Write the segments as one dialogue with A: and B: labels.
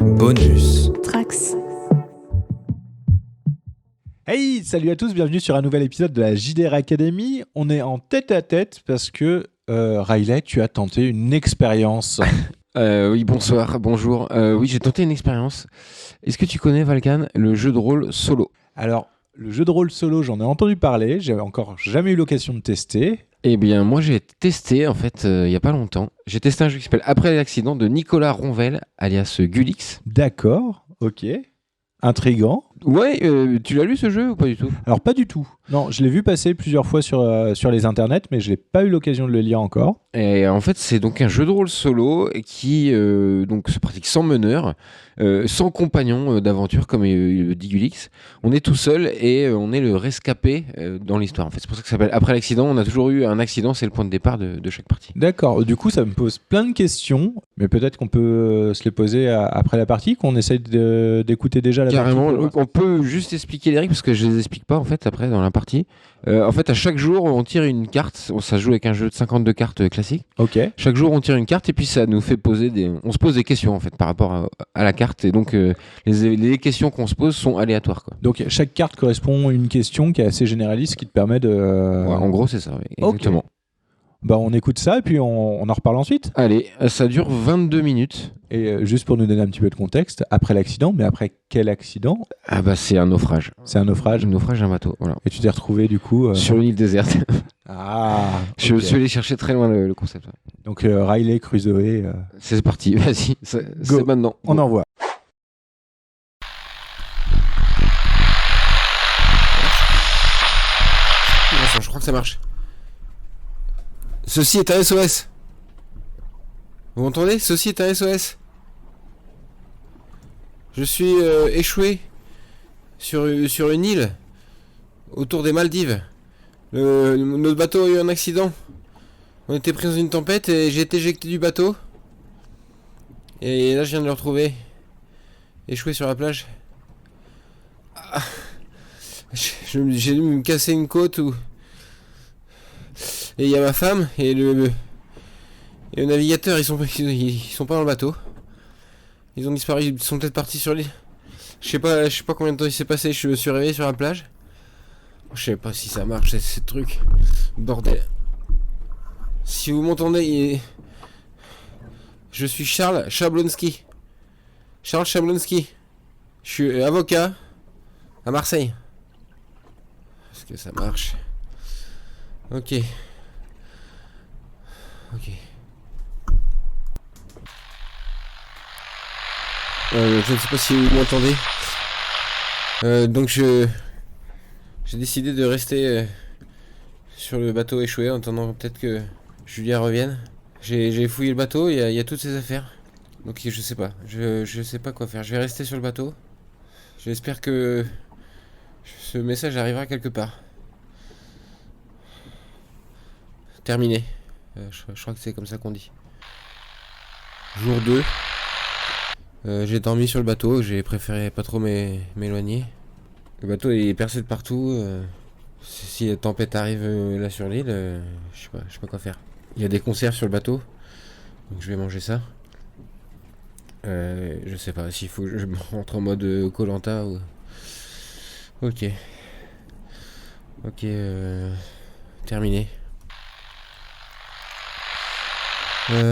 A: Bonus.
B: Trax.
C: Hey, salut à tous, bienvenue sur un nouvel épisode de la JDR Academy. On est en tête à tête parce que Riley, tu as tenté une expérience.
D: Oui, bonsoir, bonjour. Oui, j'ai tenté une expérience. Est-ce que tu connais, Valkan, le jeu de rôle solo ?
C: Alors, le jeu de rôle solo, j'en ai entendu parler, j'avais encore jamais eu l'occasion de tester.
D: Eh bien, moi, j'ai testé, en fait, il n'y a pas longtemps. J'ai testé un jeu qui s'appelle Après l'accident de Nicolas Ronvel, alias Gulix.
C: D'accord, ok. Intriguant.
D: Ouais, tu l'as lu ce jeu ou pas du tout ?
C: Alors, pas du tout. Non, je l'ai vu passer plusieurs fois sur les internets, mais je n'ai pas eu l'occasion de le lire encore.
D: Et en fait, c'est donc un jeu de rôle solo qui donc se pratique sans meneur, sans compagnon d'aventure, comme le dit Gulix. On est tout seul et on est le rescapé dans l'histoire. En fait, c'est pour ça que ça s'appelle Après l'accident. On a toujours eu un accident, c'est le point de départ de chaque partie.
C: D'accord, du coup, ça me pose plein de questions, mais peut-être qu'on peut se les poser après la partie, qu'on essaye d'écouter déjà la
D: Carrément,
C: partie.
D: on peut juste expliquer les règles parce que je les explique pas en fait après dans la partie. En fait, à chaque jour, on tire une carte. Ça se joue avec un jeu de 52 cartes classique.
C: Ok.
D: Chaque jour, on tire une carte et puis ça nous fait on se pose des questions en fait par rapport à la carte. Et donc, les questions qu'on se pose sont aléatoires, quoi.
C: Donc chaque carte correspond à une question qui est assez généraliste qui te permet de...
D: Ouais, en gros, c'est ça, oui, exactement.
C: Ok. Bah, on écoute ça et puis on en reparle ensuite.
D: Allez, ça dure 22 minutes.
C: Et juste pour nous donner un petit peu de contexte, après l'accident, mais après quel accident ?
D: Ah bah c'est un naufrage.
C: C'est un naufrage.
D: Un naufrage d'un bateau, voilà.
C: Et tu t'es retrouvé du coup...
D: Sur une île déserte.
C: Ah,
D: Je
C: ok.
D: suis allé chercher très loin le concept. Ouais.
C: Donc Riley Crusoe,
D: C'est parti, vas-y, c'est maintenant.
C: on envoie.
D: Je crois que ça marche. Ceci est un SOS. Vous m'entendez ? Ceci est un SOS. Je suis échoué sur une île autour des Maldives. Notre bateau a eu un accident. On était pris dans une tempête et j'ai été éjecté du bateau. Et là je viens de le retrouver. Échoué sur la plage. Ah. J'ai dû me casser une côte ou... Et il y a ma femme et le navigateur, ils sont pas dans le bateau. Ils ont disparu, ils sont peut-être partis sur l'île. Je sais pas combien de temps il s'est passé, je me suis réveillé sur la plage. Je sais pas si ça marche ces trucs. Bordel. Si vous m'entendez, je suis Charles Chablonski. Charles Chablonski. Je suis avocat à Marseille. Est-ce que ça marche ? Ok. Je ne sais pas si vous m'entendez. Donc j'ai décidé de rester sur le bateau échoué en attendant peut-être que Julia revienne. J'ai fouillé le bateau, il y a toutes ses affaires. Donc je sais pas, je sais pas quoi faire. Je vais rester sur le bateau. J'espère que ce message arrivera quelque part. Terminé. Je crois que c'est comme ça qu'on dit. Jour 2. J'ai dormi sur le bateau, j'ai préféré pas trop m'éloigner. Le bateau est percé de partout. Si la tempête arrive là sur l'île, je sais pas quoi faire. Il y a des conserves sur le bateau, donc je vais manger ça. Je sais pas s'il faut que je rentre en mode Koh-Lanta ou... Ok, terminé.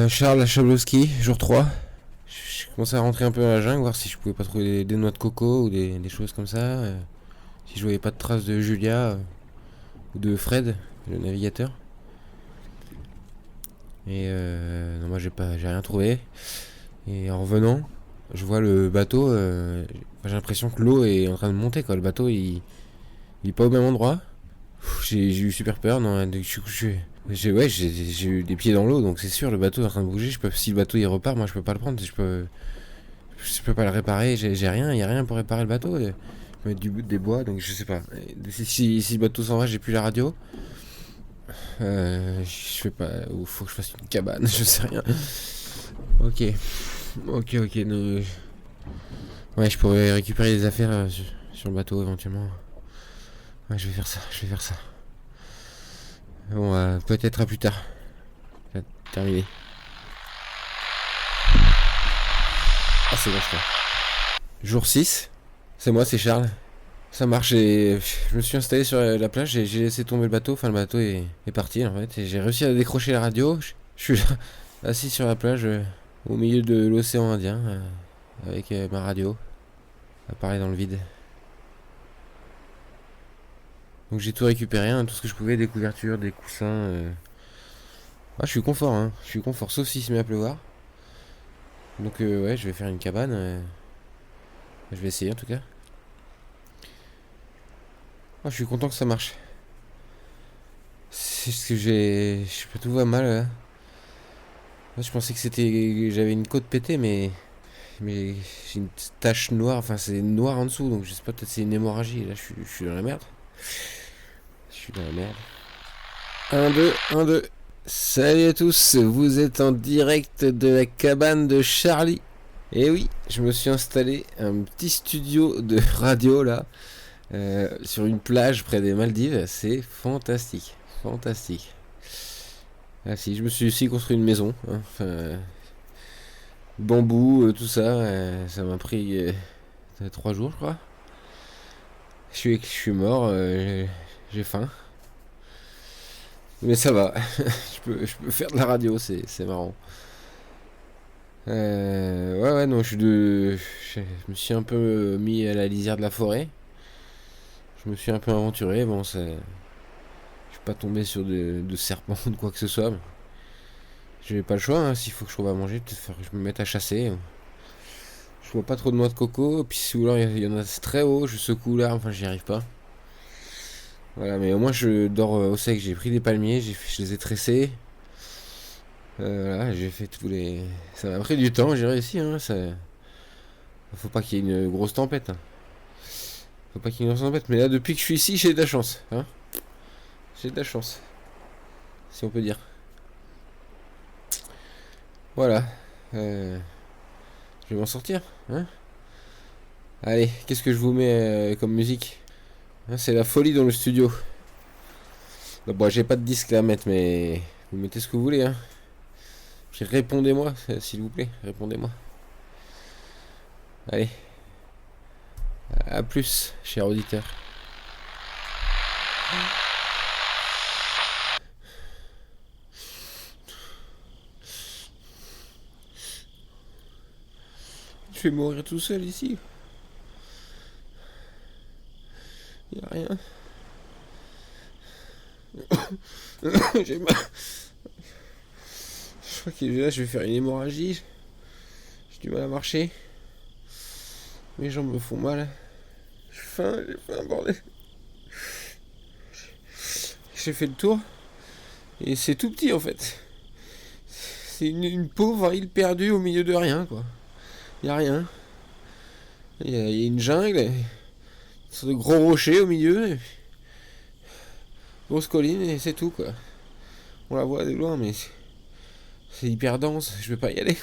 D: Charles Chablowski, jour 3. Je commençais à rentrer un peu dans la jungle, voir si je pouvais pas trouver des noix de coco ou des choses comme ça. Si je voyais pas de traces de Julia ou de Fred, le navigateur. Et non, moi j'ai rien trouvé. Et en revenant, je vois le bateau. J'ai l'impression que l'eau est en train de monter, quoi. Le bateau il est pas au même endroit. J'ai eu super peur. Non, j'ai eu des pieds dans l'eau, donc c'est sûr le bateau est en train de bouger. Si le bateau il repart, moi je peux pas le prendre. Je peux pas le réparer. J'ai rien, y a rien pour réparer le bateau. Je peux mettre des bois, donc je sais pas. Si le bateau s'en va, j'ai plus la radio. Je sais pas. Ou faut que je fasse une cabane, je sais rien. Ok. Ouais, je pourrais récupérer des affaires sur le bateau éventuellement. Ouais, je vais faire ça. Bon, peut-être à plus tard. Terminé. Ah, c'est bon, je crois. Jour 6. C'est moi, c'est Charles. Ça marche, je me suis installé sur la plage et j'ai laissé tomber le bateau. Enfin, le bateau est parti en fait. Et j'ai réussi à décrocher la radio. Je suis là, assis sur la plage au milieu de l'océan Indien avec ma radio à parler dans le vide. Donc j'ai tout récupéré, hein, tout ce que je pouvais, des couvertures, des coussins. Ah, je suis confort, hein. Je suis confort, sauf s'il se met à pleuvoir. Donc ouais, je vais faire une cabane. Je vais essayer en tout cas. Ah, je suis content que ça marche. C'est ce que je peux tout voir mal là. Moi, je pensais que j'avais une côte pétée, mais j'ai une tache noire. Enfin, c'est noir en dessous, donc je sais pas, peut-être c'est une hémorragie. Là, je suis dans la merde. Je suis dans la merde. 1, 2, 1, 2. Salut à tous, vous êtes en direct de la cabane de Charlie. Et oui, je me suis installé un petit studio de radio là, sur une plage près des Maldives. C'est fantastique, fantastique. Ah si, je me suis aussi construit une maison, hein, enfin, bambou, tout ça. Ça m'a pris 3 jours, je crois. Je suis mort, j'ai faim. Mais ça va, je peux faire de la radio, c'est marrant. Ouais, non, je me suis un peu mis à la lisière de la forêt. Je me suis un peu aventuré. Bon, je suis pas tombé sur de serpents ou de quoi que ce soit. Mais j'ai pas le choix, hein, s'il faut que je trouve à manger, peut-être que je me mette à chasser. Je vois pas trop de noix de coco. Puis si ou il y en a très haut, je secoue là, enfin j'y arrive pas. Voilà, mais au moins je dors au sec. J'ai pris des palmiers, je les ai tressés. Voilà, j'ai fait tous les. Ça m'a pris du temps, j'ai réussi, hein. Faut pas qu'il y ait une grosse tempête, hein. Faut pas qu'il y ait une grosse tempête. Mais là, depuis que je suis ici, j'ai de la chance, hein. J'ai de la chance, si on peut dire. Voilà. Je vais m'en sortir, hein. Allez, qu'est-ce que je vous mets comme musique, hein, c'est la folie dans le studio. Bon, j'ai pas de disque là à mettre, mais vous mettez ce que vous voulez, hein. Puis répondez-moi, s'il vous plaît, répondez-moi. Allez. A plus, cher auditeur. Je vais mourir tout seul ici. Y a rien. J'ai mal. Je crois que là, je vais faire une hémorragie. J'ai du mal à marcher. Mes jambes me font mal. J'ai faim, bordel. J'ai fait le tour. Et c'est tout petit en fait. C'est une pauvre île perdue au milieu de rien, quoi. Y a rien. Il y a une jungle. Sur de gros rochers au milieu. Et grosse colline et c'est tout, quoi. On la voit de loin, mais c'est hyper dense. Je vais pas y aller.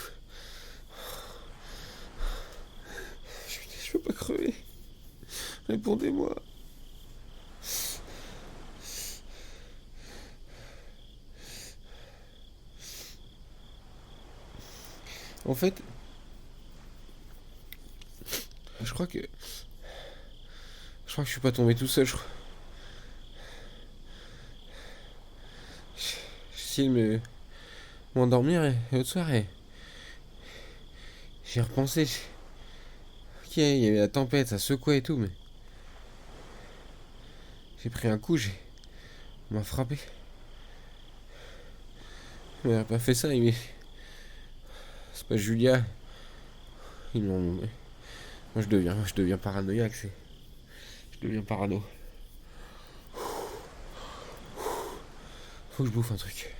D: Je peux pas crever. Répondez-moi. En fait, je crois que je suis pas tombé tout seul. J'essayais de m'endormir et l'autre soir j'ai repensé. Ok, il y avait la tempête, ça secouait et tout, mais j'ai pris un coup, on m'a frappé. Il m'aurait pas fait ça, c'est pas Julia. Ils m'ont. Moi je deviens paranoïaque, je deviens parano. Faut que je bouffe un truc.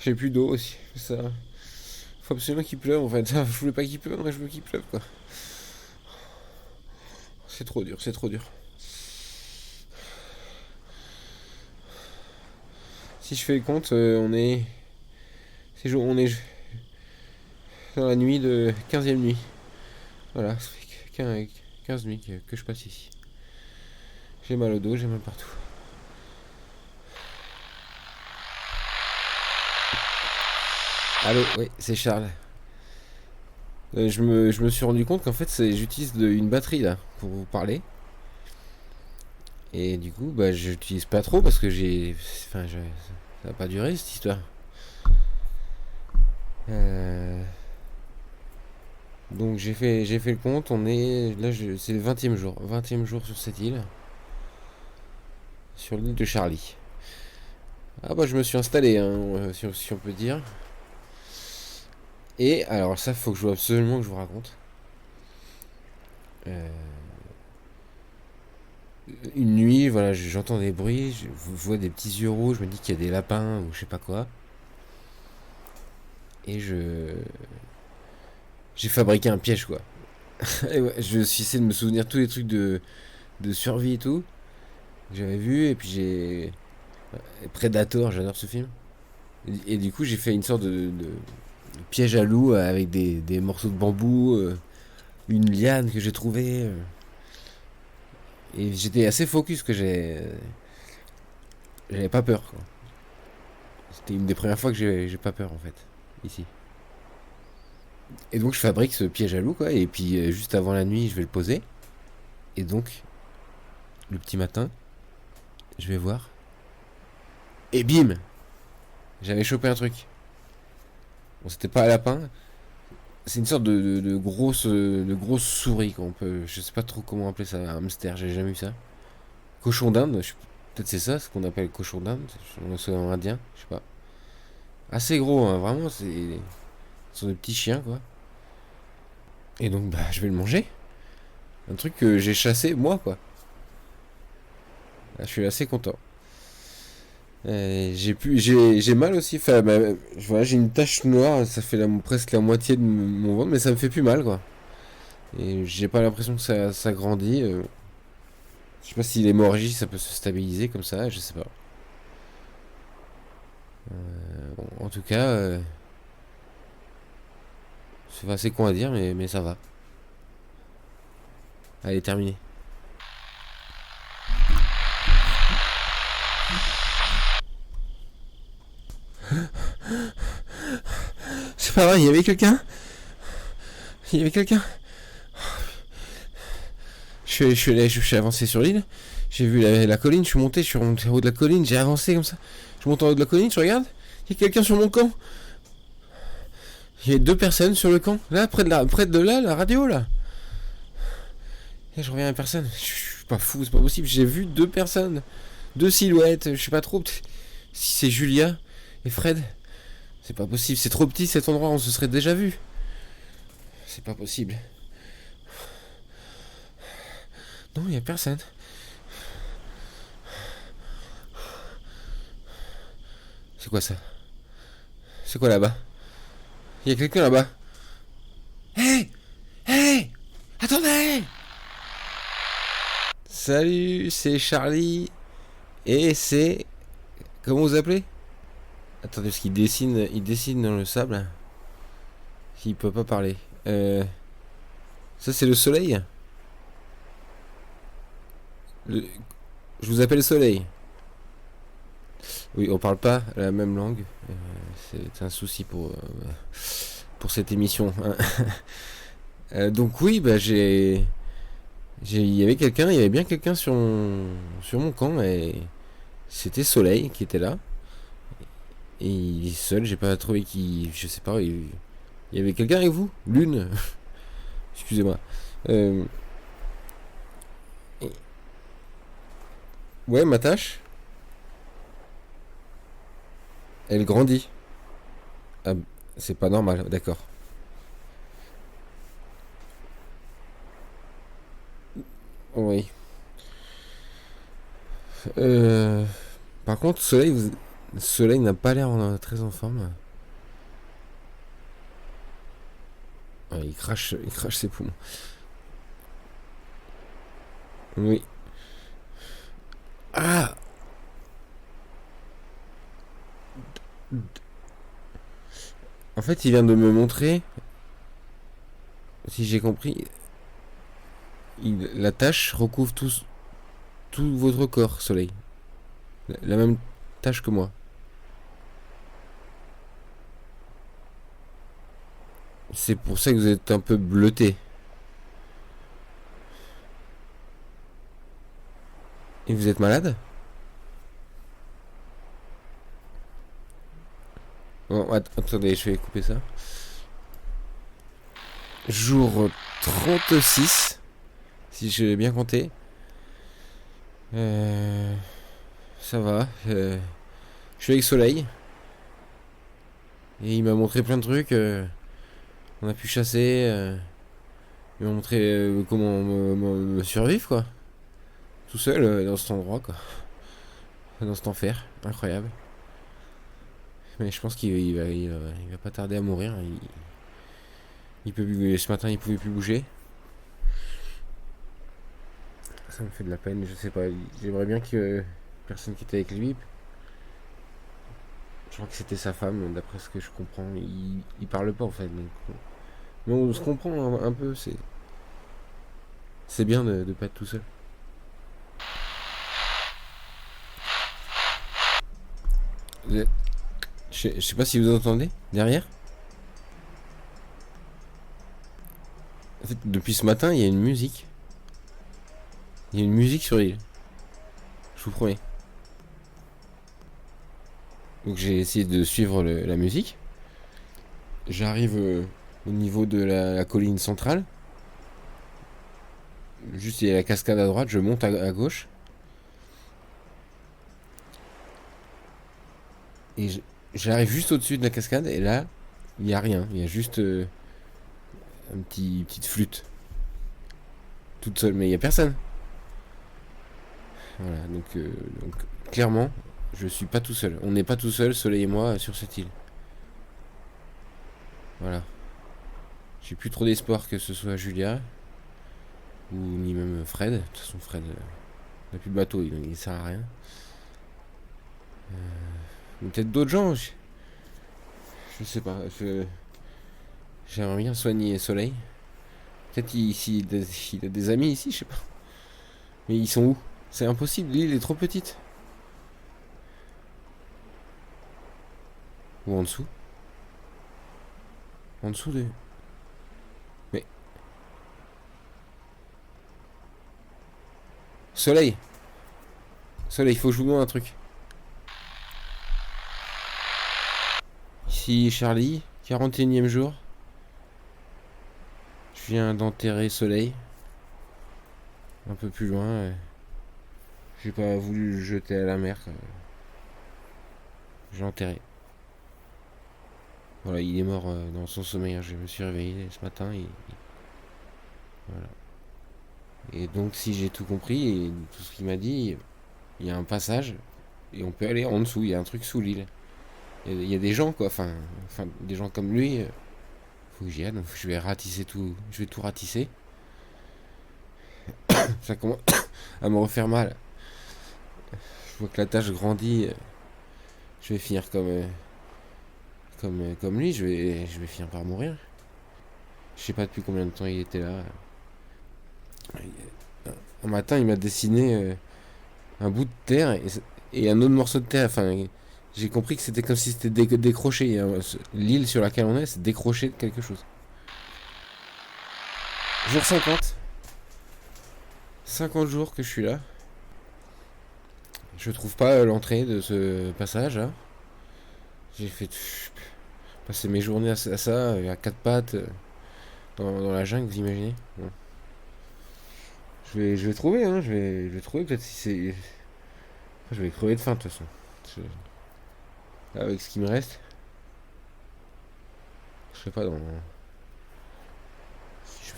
D: J'ai plus d'eau aussi, ça. Faut absolument qu'il pleuve en fait. Je voulais pas qu'il pleuve, moi je veux qu'il pleuve, quoi. C'est trop dur, c'est trop dur. Si je fais le compte, on est dans la nuit de 15e nuit. Voilà, ça fait 15 nuits que je passe ici. J'ai mal au dos, j'ai mal partout. Allô, oui, c'est Charles. Je me suis rendu compte qu'en fait, j'utilise une batterie là pour vous parler. Et du coup, bah, j'utilise pas trop parce que ça va pas durer cette histoire. Euh, donc j'ai fait le compte. On est là, c'est le 20e jour, 20e jour sur cette île, sur l'île de Charlie. Ah bah je me suis installé, hein, si on peut dire. Et alors ça, faut que absolument que je vous raconte. Euh, une nuit, voilà, j'entends des bruits, je vois des petits yeux rouges, je me dis qu'il y a des lapins ou je sais pas quoi. Et j'ai fabriqué un piège quoi. Et ouais, je suis essayé de me souvenir tous les trucs de survie et tout que j'avais vu, et puis j'ai Predator, j'adore ce film. Et du coup j'ai fait une sorte de piège à loup avec des morceaux de bambou, une liane que j'ai trouvée. Et j'étais assez focus que j'avais pas peur quoi. C'était une des premières fois que j'ai pas peur en fait, ici. Et donc je fabrique ce piège à loup quoi, et puis juste avant la nuit je vais le poser. Et donc le petit matin, je vais voir. Et bim, j'avais chopé un truc. Bon, c'était pas un lapin, c'est une sorte de grosse souris qu'on peut. Je sais pas trop comment appeler ça, un hamster, j'ai jamais vu ça. Cochon d'Inde, peut-être c'est ça ce qu'on appelle cochon d'Inde, en océan Indien, je sais pas. Assez gros, hein, vraiment, ce sont des petits chiens quoi. Et donc bah je vais le manger. Un truc que j'ai chassé moi quoi. Là, je suis assez content. J'ai mal aussi. Enfin, bah, voilà, j'ai une tache noire, ça fait presque la moitié de mon ventre, mais ça me fait plus mal quoi. Et j'ai pas l'impression que ça grandit. Je sais pas si l'hémorragie ça peut se stabiliser comme ça, je sais pas. Bon, en tout cas, c'est assez con à dire, mais ça va. Allez, terminé. C'est pas vrai, il y avait quelqu'un. Il y avait quelqu'un. Je suis avancé sur l'île. J'ai vu la colline, je suis remonté en haut de la colline, j'ai avancé comme ça. Je monte en haut de la colline, je regarde. Il y a quelqu'un sur mon camp. Il y a deux personnes sur le camp. Là, près de là, la radio, là. Et je reviens à personne. Je suis pas fou, c'est pas possible. J'ai vu deux personnes. Deux silhouettes, je sais pas trop. Si c'est Julia et Fred. C'est pas possible, c'est trop petit cet endroit, on se serait déjà vu. C'est pas possible. Non, il y a personne. C'est quoi ça? C'est quoi là-bas? Il y a quelqu'un là-bas. Hey! Hey! Attendez! Salut, c'est Charlie. Et c'est. Comment vous appelez? Attendez, parce il dessine dans le sable. Il peut pas parler. Ça, c'est le soleil? Le- Je vous appelle Soleil. Oui, on parle pas la même langue. C'est un souci pour cette émission, hein. Donc oui, bah il y avait quelqu'un, il y avait bien quelqu'un sur mon camp, et c'était Soleil qui était là. Et il est seul, j'ai pas trouvé qui, je sais pas, il y avait quelqu'un avec vous? Lune, excusez-moi. Euh, ouais, ma tâche, elle grandit. Ah, c'est pas normal, d'accord. Oui. Euh, Par contre, Soleil n'a pas l'air très en forme. Ouais, il crache ses poumons. Oui. Ah! En fait, il vient de me montrer, si j'ai compris, la tache recouvre tout votre corps, Soleil. La même tache que moi. C'est pour ça que vous êtes un peu bleuté. Et vous êtes malade? Bon, attendez, je vais couper ça. Jour 36, si j'ai bien compté. Ça va. Je suis avec Soleil. Et il m'a montré plein de trucs. On a pu chasser. Il m'a montré comment me survivre, quoi. Tout seul dans cet endroit, quoi. Dans cet enfer. Incroyable. Mais je pense qu'il va pas tarder à mourir. Il peut plus, ce matin, il pouvait plus bouger. Ça me fait de la peine, je sais pas. J'aimerais bien que personne qui était avec lui. Je crois que c'était sa femme, d'après ce que je comprends. Il parle pas en fait. Donc, mais on se comprend un peu. C'est bien de pas être tout seul. Je sais pas si vous entendez derrière. En fait, depuis ce matin, il y a une musique. Il y a une musique sur l'île. Je vous promets. Donc j'ai essayé de suivre la musique. J'arrive au niveau de la colline centrale. Juste il y a la cascade à droite, je monte à gauche. Et j'arrive juste au-dessus de la cascade et là, il n'y a rien. Il y a juste petite flûte. Toute seule, mais il n'y a personne. Voilà, donc clairement, je suis pas tout seul. On n'est pas tout seul, Soleil et moi, sur cette île. Voilà. J'ai plus trop d'espoir que ce soit Julia. Ou ni même Fred. De toute façon, Fred n'a plus de bateau, il sert à rien. Peut-être d'autres gens. Je sais pas. J'aimerais bien soigner Soleil. Peut-être il a des amis ici, je sais pas. Mais ils sont où? C'est impossible, l'île est trop petite. Ou en dessous? En dessous de... Mais... Soleil! Soleil, il faut que je vous demande un truc. Ici Charlie, 41e jour. Je viens d'enterrer Soleil. Un peu plus loin. J'ai pas voulu le jeter à la mer. J'ai enterré. Voilà, il est mort dans son sommeil. Je me suis réveillé ce matin. Voilà. Et donc, si j'ai tout compris et tout ce qu'il m'a dit, il y a un passage et on peut aller en dessous. Il y a un truc sous l'île. Il y a des gens, quoi. Enfin, des gens comme lui. Faut que j'y aille. Donc, je vais ratisser tout. Je vais tout ratisser. Ça commence à me refaire mal. Je vois que la tâche grandit. Je vais finir comme lui. Je vais finir par mourir. Je sais pas depuis combien de temps il était là. Un matin, il m'a dessiné un bout de terre et un autre morceau de terre. Enfin, j'ai compris que c'était comme si c'était décroché. L'île sur laquelle on est, c'est décroché de quelque chose. Jour 50. 50 jours que je suis là. Je trouve pas l'entrée de ce passage là. J'ai fait passer mes journées à ça, à quatre pattes, dans la jungle, vous imaginez. Bon. Je vais trouver, hein, je vais trouver peut-être si c'est. Je vais crever de faim de toute façon. Avec ce qui me reste. Je sais pas,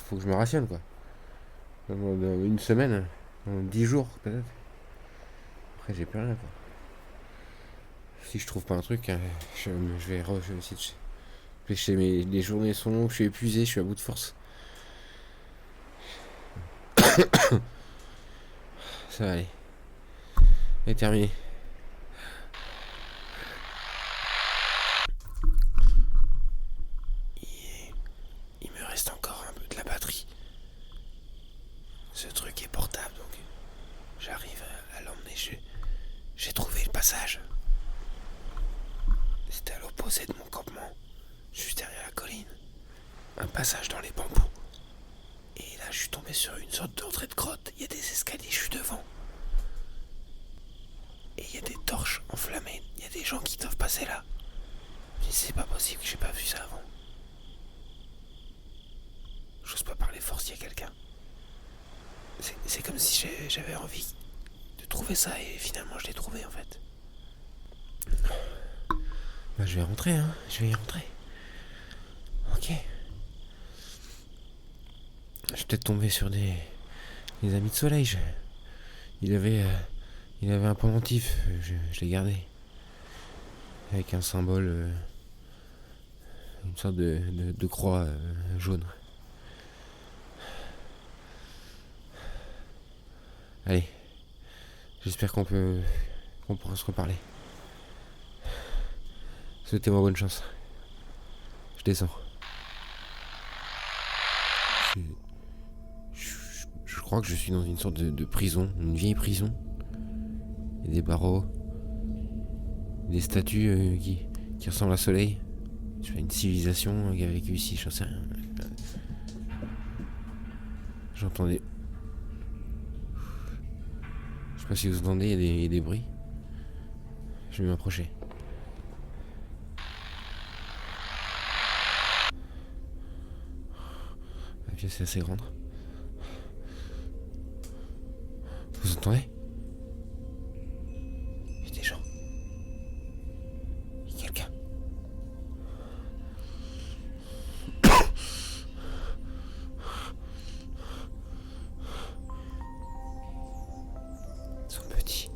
D: faut que je me rationne quoi. Dans une semaine, dans 10 jours peut-être. Après j'ai plus rien quoi. Si je trouve pas un truc, je vais essayer de pêcher. Les journées sont longues, je suis épuisé, je suis à bout de force. Ça va aller. C'est terminé. Il me reste encore un peu de la batterie. Ce truc est portable donc j'arrive à l'emmener. J'ai trouvé le passage. C'était à l'opposé de mon campement, juste derrière la colline. un passage dans les bambous. Et là, je suis tombé sur une sorte d'entrée de grotte. Il y a des escaliers, je suis devant. Et il y a des torches enflammées. Il y a des gens qui doivent passer là. Je dis, c'est pas possible que j'ai pas vu ça avant. J'ose pas parler fort s'il y a quelqu'un. C'est comme si j'avais envie de trouver ça et finalement je l'ai trouvé en fait. Bah je vais rentrer hein, je vais y rentrer. Ok. Je suis peut-être tombé sur des amis de soleil. Il avait un pendentif, je l'ai gardé. Avec un symbole, une sorte de croix jaune. Allez, j'espère qu'on pourra se reparler. Souhaitez-moi bonne chance. Je descends. Je crois que je suis dans une sorte de prison, une vieille prison. Il y a des barreaux, des statues qui ressemblent à soleil. Je fais une civilisation qui a vécu ici, j'en sais rien. J'entends des... Je sais pas si vous entendez, il y a des bruits. Je vais m'approcher. La pièce est assez grande. Vous entendez ? Il y a des gens. Il y a quelqu'un. Ils sont petits.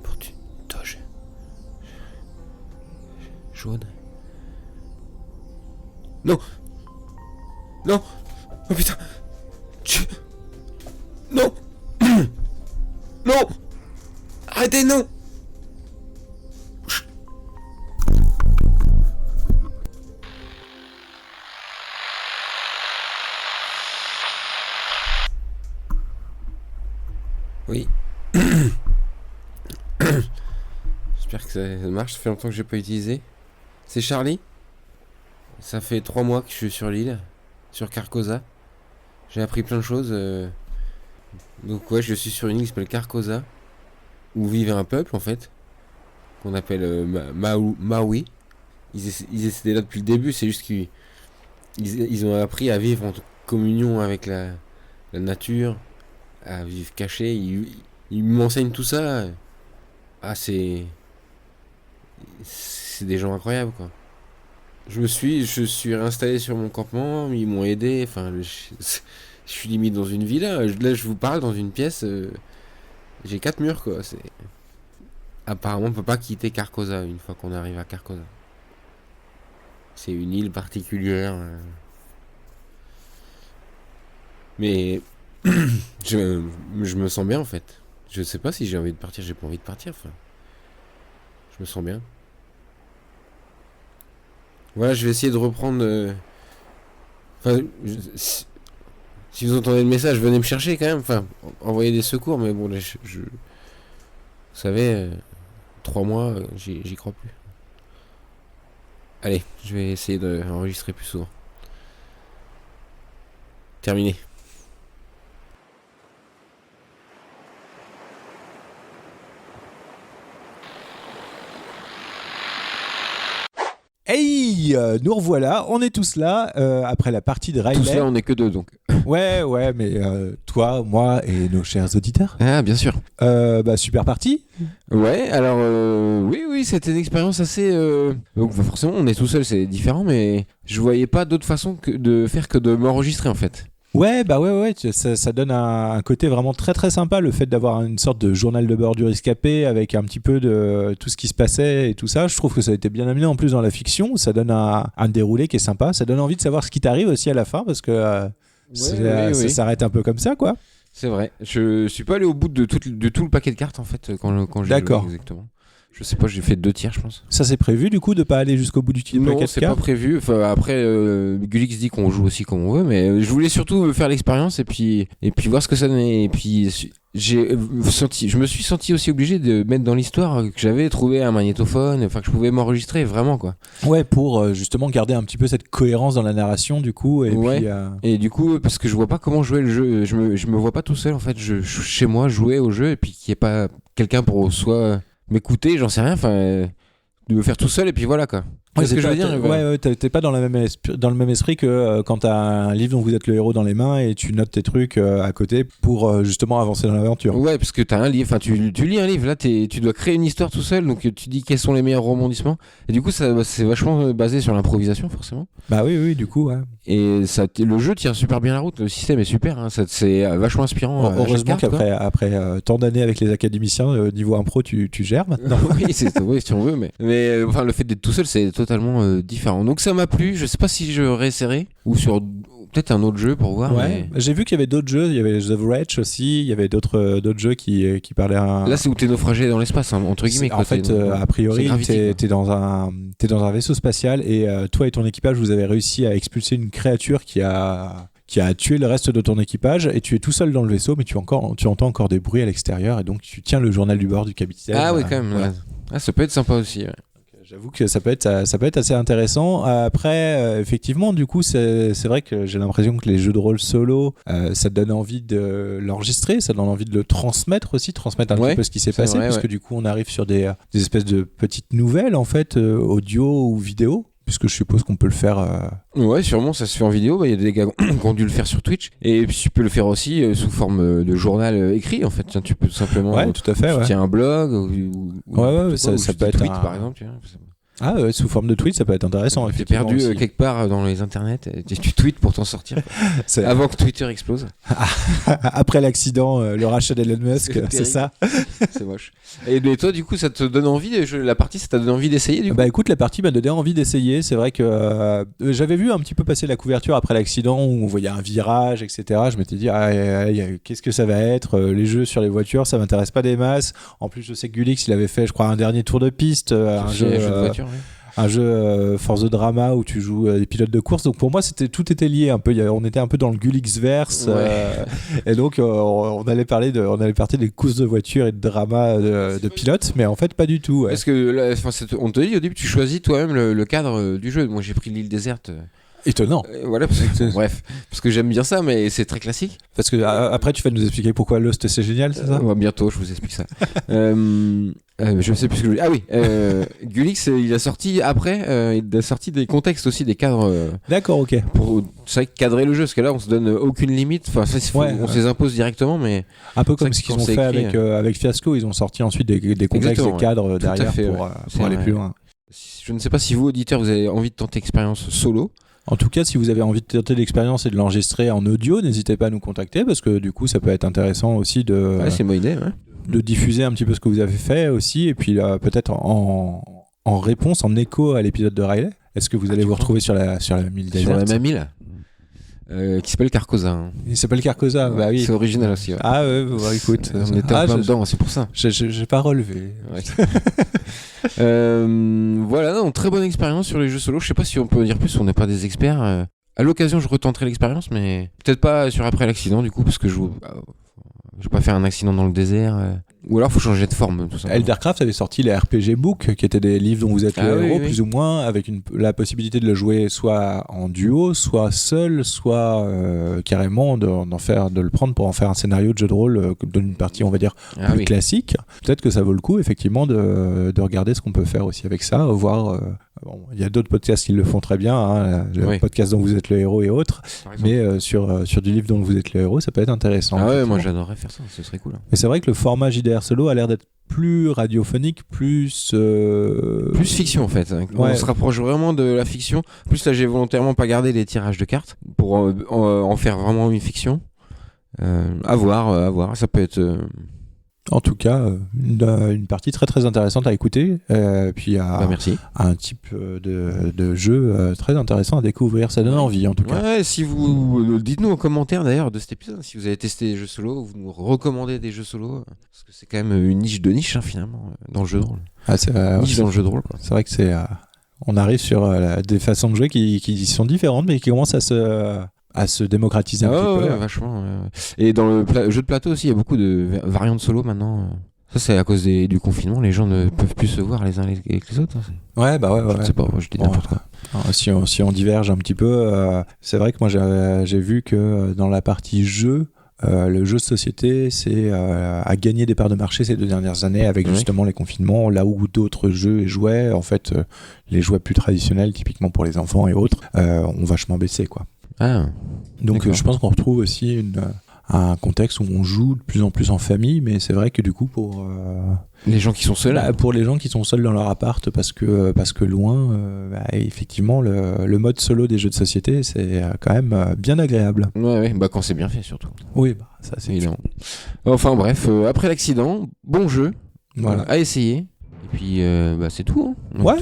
D: Portent une toge jaune. Non. Non. Oh putain. Non. Non. Arrêtez, non. Oui. J'espère que ça marche, ça fait longtemps que j'ai pas utilisé. C'est Charlie. Ça fait 3 mois que je suis sur l'île, sur Carcosa. J'ai appris plein de choses. Donc ouais, je suis sur une île qui s'appelle Carcosa, où vivait un peuple en fait, qu'on appelle Maui. Ils étaient là depuis le début, c'est juste qu'ils ont appris à vivre en communion avec la nature, à vivre cachés. Ils m'enseignent tout ça. Ah, c'est des gens incroyables quoi. Je suis réinstallé sur mon campement, ils m'ont aidé, enfin je suis limite dans une villa, là je vous parle dans une pièce, j'ai 4 murs quoi, c'est... Apparemment on peut pas quitter Carcosa une fois qu'on arrive à Carcosa. C'est une île particulière. Mais je me sens bien en fait. Je sais pas si j'ai envie de partir, j'ai pas envie de partir, enfin. Je me sens bien. Voilà, je vais essayer de reprendre. Enfin, si vous entendez le message, venez me chercher quand même. Enfin, envoyez des secours, mais bon, là, vous savez, 3 mois, j'y crois plus. Allez, je vais essayer d'enregistrer plus souvent. Terminé.
C: Hey, nous revoilà, on est tous là après la partie de Riley.
D: Tous là, on est que 2 donc.
C: Ouais, mais toi, moi et nos chers auditeurs.
D: Ah, bien sûr.
C: Super partie.
D: Ouais, alors oui, c'était une expérience assez. Donc forcément, on est tout seul, c'est différent, mais je voyais pas d'autre façon de faire que de m'enregistrer en fait.
C: Ouais, ça donne un côté vraiment très très sympa, le fait d'avoir une sorte de journal de bord du rescapé avec un petit peu de tout ce qui se passait et tout ça. Je trouve que ça a été bien amené en plus dans la fiction, ça donne un déroulé qui est sympa, ça donne envie de savoir ce qui t'arrive aussi à la fin parce que ça s'arrête un peu comme ça quoi.
D: C'est vrai, je suis pas allé au bout de tout le paquet de cartes en fait quand j'ai
C: D'accord.
D: joué exactement. Je sais pas, j'ai fait 2 tiers, je pense.
C: Ça c'est prévu du coup de pas aller jusqu'au bout du type
D: Non,
C: 4K?
D: c'est pas prévu. Enfin, après, Gulix dit qu'on joue aussi comme on veut, mais je voulais surtout faire l'expérience et puis voir ce que ça donnait. Et puis je me suis senti aussi obligé de mettre dans l'histoire que j'avais trouvé un magnétophone, enfin que je pouvais m'enregistrer vraiment quoi.
C: Ouais, pour justement garder un petit peu cette cohérence dans la narration du coup. Et
D: ouais.
C: Puis,
D: Et du coup, parce que je vois pas comment jouer le jeu, je me vois pas tout seul en fait. Chez moi jouer au jeu et puis qu'il y ait pas quelqu'un pour soit m'écouter, j'en sais rien. Enfin, de me faire tout seul et puis voilà quoi.
C: Ouais,
D: c'est ce que je veux dire.
C: Ouais, t'es pas dans le même esprit que quand t'as un livre dont vous êtes le héros dans les mains et tu notes tes trucs à côté pour justement avancer dans l'aventure.
D: Ouais, parce que t'as un livre, enfin tu lis un livre, là tu dois créer une histoire tout seul, donc tu dis quels sont les meilleurs rebondissements. Et du coup, c'est vachement basé sur l'improvisation forcément.
C: Bah oui, du coup, ouais.
D: Et le jeu tient super bien la route, le système est super, hein, c'est vachement inspirant.
C: Heureusement qu'après tant d'années avec les académiciens, niveau impro, tu gères maintenant.
D: Oui, si on veut, mais enfin le fait d'être tout seul, c'est totalement différent. Donc ça m'a plu, je sais pas si je réessayerai ou sur peut-être un autre jeu pour voir.
C: Ouais,
D: mais...
C: j'ai vu qu'il y avait d'autres jeux, il y avait The Wretch aussi, il y avait d'autres jeux qui parlaient
D: Là, c'est où t'es naufragé dans l'espace, hein, entre guillemets.
C: En fait, a priori, t'es dans un vaisseau spatial et toi et ton équipage, vous avez réussi à expulser une créature qui a tué le reste de ton équipage et tu es tout seul dans le vaisseau mais tu entends encore des bruits à l'extérieur et donc tu tiens le journal du bord du capitaine.
D: Ah oui, quand même.
C: Voilà.
D: Ouais. Ah, ça peut être sympa aussi. Ouais.
C: J'avoue que ça peut être assez intéressant. Après, effectivement, du coup, c'est vrai que j'ai l'impression que les jeux de rôle solo, ça te donne envie de l'enregistrer, ça te donne envie de le transmettre aussi, transmettre un petit peu ce qui s'est passé, parce que du coup, on arrive sur des espèces de petites nouvelles, en fait, audio ou vidéo. Puisque je suppose qu'on peut le faire.
D: Ouais, sûrement, ça se fait en vidéo. Il y a des gars qui ont dû le faire sur Twitch. Et puis tu peux le faire aussi sous forme de journal écrit, en fait. Tiens, tu peux tout simplement.
C: Ouais, tout à fait.
D: Tu tiens un blog.
C: Ça peut être
D: tweet, par exemple. Tu vois.
C: Ah ouais, sous forme de tweet, ça peut être intéressant.
D: T'es perdu quelque part dans les internets, tu tweets pour t'en sortir. Avant que Twitter explose.
C: Après l'accident, le rachat d'Elon Musk, c'est ça.
D: C'est moche. Et toi, du coup, ça te donne envie, la partie, ça t'a donné envie d'essayer du coup?
C: Bah écoute, la partie m'a donné envie d'essayer. C'est vrai que j'avais vu un petit peu passer la couverture après l'accident où on voyait un virage, etc. Je m'étais dit, qu'est-ce que ça va être? Les jeux sur les voitures, ça m'intéresse pas des masses. En plus, je sais que Gulix, il avait fait, je crois, un dernier tour de piste, un jeu de voiture. Un jeu Force Drama où tu joues des pilotes de course. Donc pour moi, tout était lié un peu. On était un peu dans le Gulix-verse. Et donc on allait parler des courses de voitures et de drama de pilotes, mais en fait pas du tout. Ouais.
D: Parce que là, on te dit au début, tu choisis toi-même le cadre du jeu. Moi, j'ai pris l'île déserte.
C: Étonnant.
D: Voilà, bref, parce que j'aime bien ça, mais c'est très classique.
C: Parce que après, tu vas nous expliquer pourquoi Lost c'est génial, c'est ça?
D: Bientôt, je vous explique ça. Je ne sais plus ce que je voulais. Ah oui, Gulix, il a sorti après, il a sorti des contextes aussi, des cadres.
C: D'accord, ok.
D: Pour cadrer le jeu, parce que là, on se donne aucune limite. Enfin, on se les impose directement, mais
C: un peu comme ce qu'ils ont fait avec Fiasco, ils ont sorti ensuite des contextes, des cadres derrière pour aller plus loin.
D: Je ne sais pas si vous, auditeurs, vous avez envie de tenter l'expérience solo.
C: En tout cas, si vous avez envie de tenter l'expérience et de l'enregistrer en audio, n'hésitez pas à nous contacter parce que du coup, ça peut être intéressant aussi
D: c'est une bonne idée,
C: de diffuser un petit peu ce que vous avez fait aussi et puis peut-être en réponse, en écho à l'épisode de Riley. Est-ce que vous allez vous retrouver sur la île déserte?
D: Sur la même île qui s'appelle Carcosa. Hein.
C: Il s'appelle Carcosa, bah oui.
D: C'est original aussi. Ouais.
C: Ah ouais, écoute.
D: On était en plein dedans, c'est pour ça.
C: J'ai pas relevé.
D: Ouais. Voilà, non, très bonne expérience sur les jeux solo. Je sais pas si on peut en dire plus, on n'est pas des experts. À l'occasion, je retenterai l'expérience, mais peut-être pas sur après l'accident du coup, parce que je vais pas faire un accident dans le désert. Ou alors, faut changer de forme, tout ça.
C: Eldercraft avait sorti les RPG Book, qui étaient des livres dont vous êtes le héros, plus ou moins, avec la possibilité de le jouer soit en duo, soit seul, soit carrément de le prendre pour en faire un scénario de jeu de rôle d'une partie, on va dire, plus classique. Peut-être que ça vaut le coup, effectivement, de regarder ce qu'on peut faire aussi avec ça, voir... il y a d'autres podcasts qui le font très bien, hein, le podcast dont vous êtes le héros et autres, mais sur du livre dont vous êtes le héros, ça peut être intéressant.
D: Ah ouais, moi j'adorerais faire ça, ce serait cool.
C: Et c'est vrai que le format JDR solo a l'air d'être plus radiophonique, plus
D: fiction en fait. On se rapproche vraiment de la fiction. En plus là, j'ai volontairement pas gardé les tirages de cartes pour en faire vraiment une fiction. À voir, ça peut être...
C: En tout cas, une partie très très intéressante à écouter. Puis
D: Merci.
C: un type de jeu très intéressant à découvrir. Ça donne envie en tout cas.
D: Ouais, si vous dites-nous en commentaire d'ailleurs de cet épisode, si vous avez testé des jeux solo, vous nous recommandez des jeux solo, parce que c'est quand même une niche de niche finalement dans le jeu de rôle. Niche dans le jeu de rôle. Quoi.
C: C'est vrai que on arrive sur des façons de jouer qui sont différentes, mais qui commencent à se démocratiser un petit peu.
D: Vachement. Et dans le jeu de plateau aussi, il y a beaucoup de variantes solo maintenant. Ça, c'est à cause du confinement, les gens ne peuvent plus se voir les uns avec les autres.
C: Ouais.
D: Je ne sais pas, moi, je dis n'importe quoi.
C: Si on diverge un petit peu, c'est vrai que moi j'ai vu que dans la partie jeu, le jeu de société a gagné des parts de marché ces 2 dernières années avec justement les confinements, là où d'autres jeux et jouets, en fait, les jouets plus traditionnels, typiquement pour les enfants et autres, ont vachement baissé, quoi. Donc je pense qu'on retrouve aussi un contexte où on joue de plus en plus en famille, mais c'est vrai que du coup pour
D: les gens qui sont seuls,
C: pour les gens qui sont seuls dans leur appart parce que loin, effectivement le mode solo des jeux de société c'est quand même bien agréable.
D: Ouais, quand c'est bien fait surtout.
C: Oui, ça c'est
D: évident. Enfin bref, après l'accident, bon jeu, à essayer. Et puis c'est tout.
C: Ouais.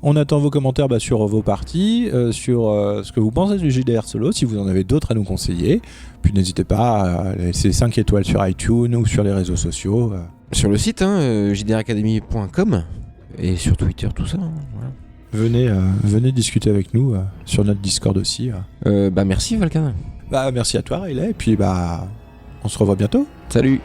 C: On attend vos commentaires sur vos parties, sur ce que vous pensez du JDR solo, si vous en avez d'autres à nous conseiller. Puis n'hésitez pas à laisser 5 étoiles sur iTunes ou sur les réseaux sociaux.
D: Sur le site, jdracademy.com et sur Twitter, tout ça. Voilà.
C: Venez discuter avec nous sur notre Discord aussi.
D: Merci Valkan.
C: Merci à toi Riley, et puis on se revoit bientôt.
D: Salut.